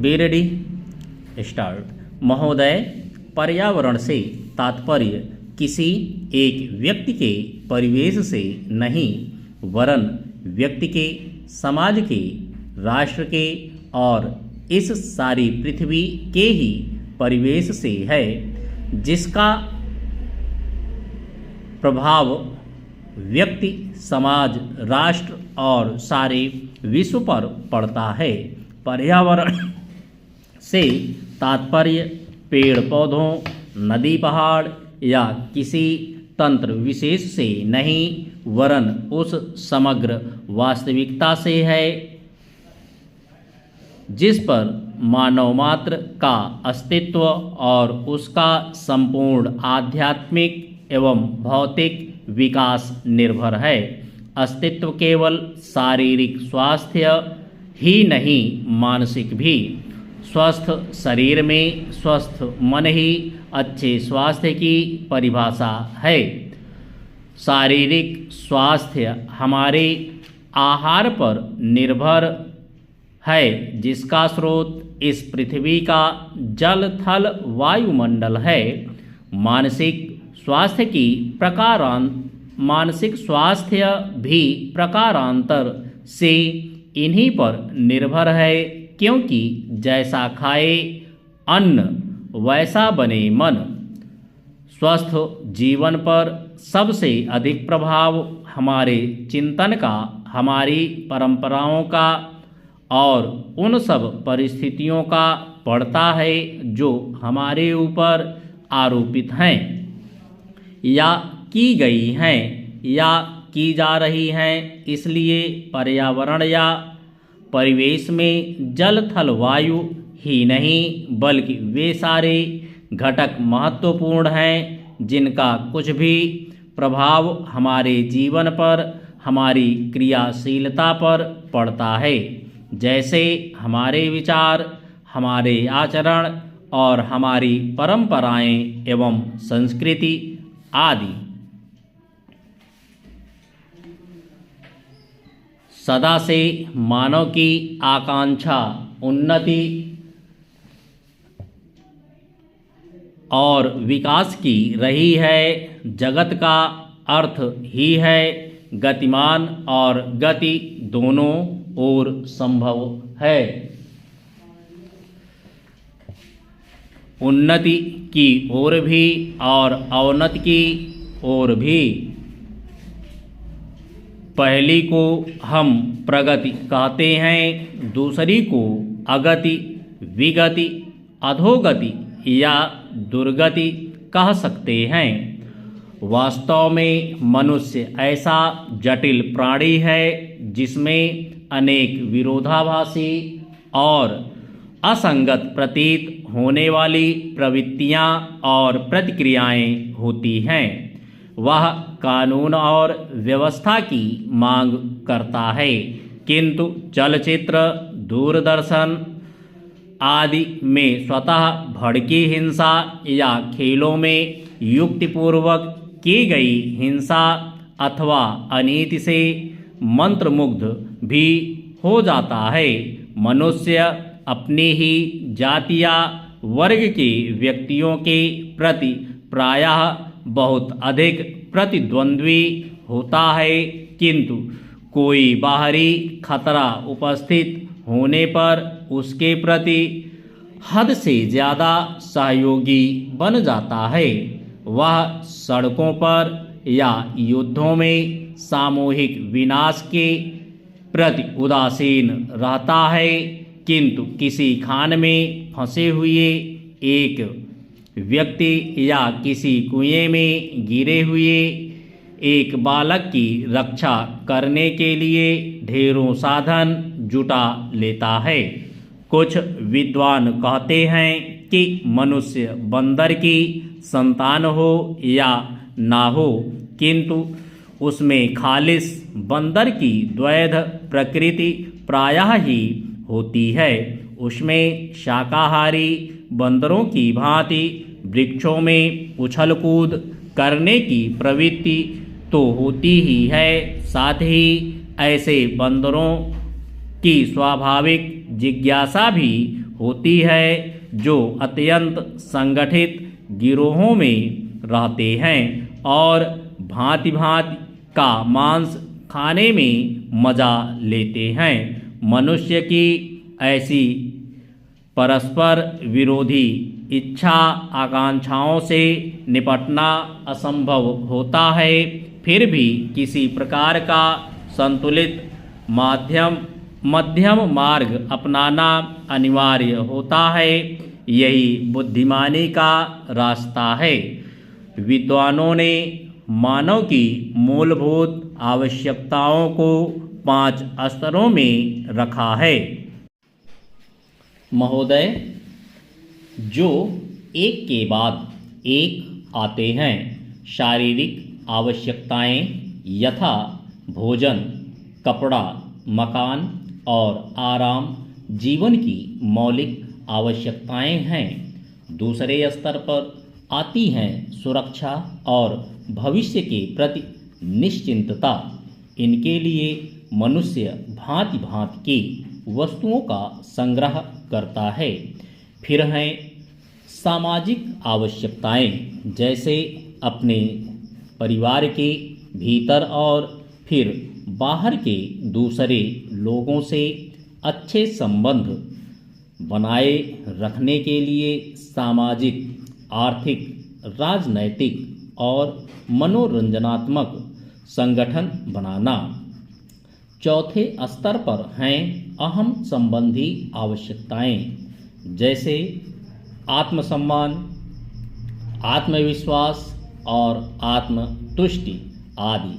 बेरेडी start. महोदय, पर्यावरण से तात्पर्य किसी एक व्यक्ति के परिवेश से नहीं वरन व्यक्ति के, समाज के, राष्ट्र के और इस सारी पृथ्वी के ही परिवेश से है, जिसका प्रभाव व्यक्ति, समाज, राष्ट्र और सारे विश्व पर पड़ता है। पर्यावरण से तात्पर्य पेड़ पौधों, नदी पहाड़ या किसी तंत्र विशेष से नहीं वरन उस समग्र वास्तविकता से है जिस पर मानव मात्र का अस्तित्व और उसका संपूर्ण आध्यात्मिक एवं भौतिक विकास निर्भर है। अस्तित्व केवल शारीरिक स्वास्थ्य ही नहीं, मानसिक भी। स्वस्थ शरीर में स्वस्थ मन ही अच्छे स्वास्थ्य की परिभाषा है। शारीरिक स्वास्थ्य हमारे आहार पर निर्भर है, जिसका स्रोत इस पृथ्वी का जल, थल, वायुमंडल है। मानसिक स्वास्थ्य भी प्रकारांतर से इन्हीं पर निर्भर है, क्योंकि जैसा खाए अन्न वैसा बने मन। स्वस्थ जीवन पर सबसे अधिक प्रभाव हमारे चिंतन का, हमारी परंपराओं का और उन सब परिस्थितियों का पड़ता है जो हमारे ऊपर आरोपित हैं या की गई हैं या की जा रही हैं। इसलिए पर्यावरण या परिवेश में जल, थल, वायु ही नहीं बल्कि वे सारे घटक महत्वपूर्ण हैं जिनका कुछ भी प्रभाव हमारे जीवन पर, हमारी क्रियाशीलता पर पड़ता है, जैसे हमारे विचार, हमारे आचरण और हमारी परंपराएं एवं संस्कृति आदि। सदा से मानव की आकांक्षा उन्नति और विकास की रही है। जगत का अर्थ ही है गतिमान और गति दोनों ओर संभव है। उन्नति की ओर भी और अवनति की ओर भी। पहली को हम प्रगति कहते हैं, दूसरी को अगति, विगति, अधोगति या दुर्गति कह सकते हैं। वास्तव में मनुष्य ऐसा जटिल प्राणी है जिसमें अनेक विरोधाभासी और असंगत प्रतीत होने वाली प्रवृत्तियां और प्रतिक्रियाएं होती हैं। वह कानून और व्यवस्था की मांग करता है, किंतु चलचित्र, दूरदर्शन आदि में स्वतः भड़की हिंसा या खेलों में युक्तिपूर्वक की गई हिंसा अथवा अनीति से मंत्रमुग्ध भी हो जाता है। मनुष्य अपनी ही जाति या वर्ग के व्यक्तियों के प्रति प्रायः बहुत अधिक प्रतिद्वंद्वी होता है, किंतु कोई बाहरी खतरा उपस्थित होने पर उसके प्रति हद से ज़्यादा सहयोगी बन जाता है। वह सड़कों पर या युद्धों में सामूहिक विनाश के प्रति उदासीन रहता है, किंतु किसी खान में फंसे हुए एक व्यक्ति या किसी कुएं में गिरे हुए एक बालक की रक्षा करने के लिए ढेरों साधन जुटा लेता है। कुछ विद्वान कहते हैं कि मनुष्य बंदर की संतान हो या ना हो, किंतु उसमें खालिस बंदर की द्वैध प्रकृति प्रायः ही होती है। उसमें शाकाहारी बंदरों की भांति वृक्षों में उछल कूद करने की प्रवृत्ति तो होती ही है, साथ ही ऐसे बंदरों की स्वाभाविक जिज्ञासा भी होती है जो अत्यंत संगठित गिरोहों में रहते हैं और भांति भांति का मांस खाने में मजा लेते हैं। मनुष्य की ऐसी परस्पर विरोधी इच्छा आकांक्षाओं से निपटना असंभव होता है, फिर भी किसी प्रकार का संतुलित मध्यम मार्ग अपनाना अनिवार्य होता है। यही बुद्धिमानी का रास्ता है। विद्वानों ने मानव की मूलभूत आवश्यकताओं को 5 स्तरों में रखा है। महोदय, जो एक के बाद एक आते हैं। शारीरिक आवश्यकताएं यथा भोजन, कपड़ा, मकान और आराम जीवन की मौलिक आवश्यकताएं हैं। दूसरे स्तर पर आती हैं सुरक्षा और भविष्य के प्रति निश्चिंतता। इनके लिए मनुष्य भांति भांति की वस्तुओं का संग्रह करता है। फिर हैं सामाजिक आवश्यकताएं, जैसे अपने परिवार के भीतर और फिर बाहर के दूसरे लोगों से अच्छे संबंध बनाए रखने के लिए सामाजिक, आर्थिक, राजनैतिक और मनोरंजनात्मक संगठन बनाना। चौथे स्तर पर हैं अहम संबंधी आवश्यकताएं, जैसे आत्मसम्मान, आत्मविश्वास और आत्मतुष्टि आदि।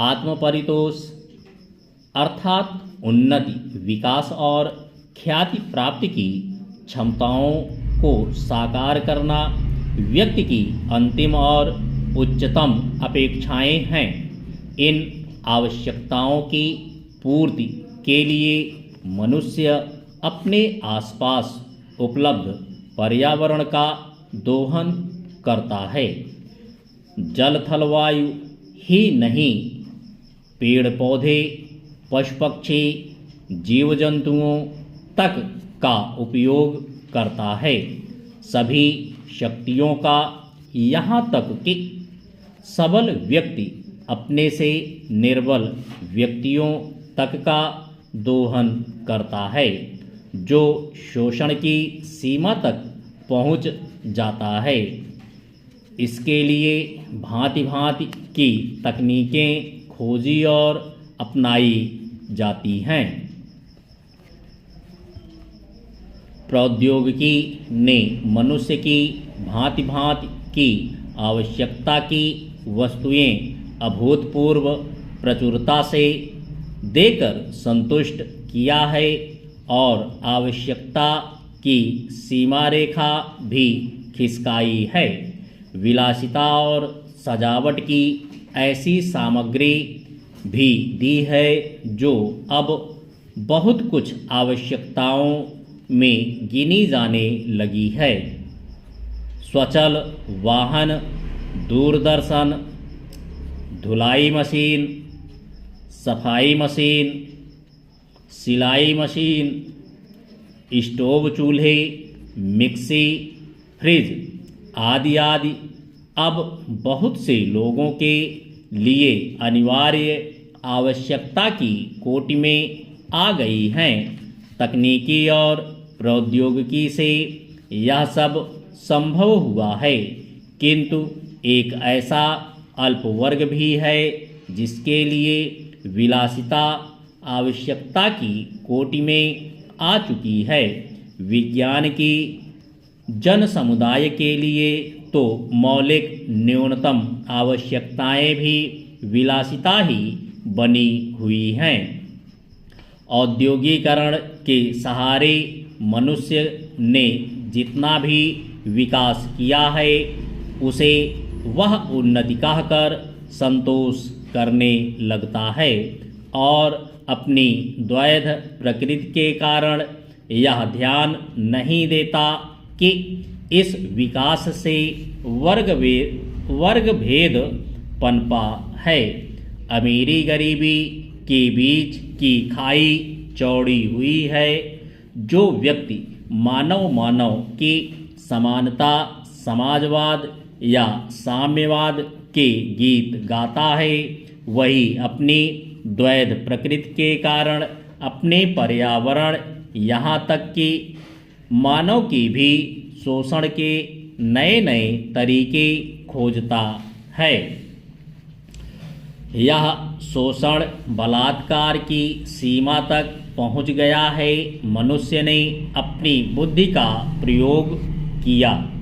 आत्मपरितोष अर्थात उन्नति, विकास और ख्याति प्राप्ति की क्षमताओं को साकार करना व्यक्ति की अंतिम और उच्चतम अपेक्षाएं हैं। इन आवश्यकताओं की पूर्ति के लिए मनुष्य अपने आसपास उपलब्ध पर्यावरण का दोहन करता है। जल थल वायु ही नहीं, पेड़ पौधे, पशु पक्षी, जीव जंतुओं तक का उपयोग करता है। सभी शक्तियों का, यहाँ तक कि सबल व्यक्ति अपने से निर्बल व्यक्तियों तक का दोहन करता है, जो शोषण की सीमा तक पहुँच जाता है। इसके लिए भांति भांति की तकनीकें खोजी और अपनाई जाती हैं। प्रौद्योगिकी ने मनुष्य की भांति भांति की आवश्यकता की वस्तुएं अभूतपूर्व प्रचुरता से देकर संतुष्ट किया है और आवश्यकता की सीमा रेखा भी खिसकाई है। विलासिता और सजावट की ऐसी सामग्री भी दी है जो अब बहुत कुछ आवश्यकताओं में गिनी जाने लगी है। स्वचल वाहन, दूरदर्शन, धुलाई मशीन, सफाई मशीन, सिलाई मशीन, स्टोव चूल्हे, मिक्सी, फ्रिज आदि आदि अब बहुत से लोगों के लिए अनिवार्य आवश्यकता की कोटि में आ गई हैं। तकनीकी और प्रौद्योगिकी से यह सब संभव हुआ है, किंतु एक ऐसा अल्प वर्ग भी है जिसके लिए विलासिता आवश्यकता की कोटि में आ चुकी है। विज्ञान की जन समुदाय के लिए तो मौलिक न्यूनतम आवश्यकताएं भी विलासिता ही बनी हुई हैं। औद्योगिकरण के सहारे मनुष्य ने जितना भी विकास किया है उसे वह उन्नति कहकर संतोष करने लगता है और अपनी द्वैध प्रकृति के कारण यह ध्यान नहीं देता कि इस विकास से वर्ग भेद पनपा है। अमीरी गरीबी के बीच की खाई चौड़ी हुई है। जो व्यक्ति मानव मानव की समानता, समाजवाद या साम्यवाद के गीत गाता है, वही अपनी द्वैध प्रकृति के कारण अपने पर्यावरण, यहाँ तक कि मानव की भी शोषण के नए नए तरीके खोजता है। यह शोषण बलात्कार की सीमा तक पहुंच गया है। मनुष्य ने अपनी बुद्धि का प्रयोग किया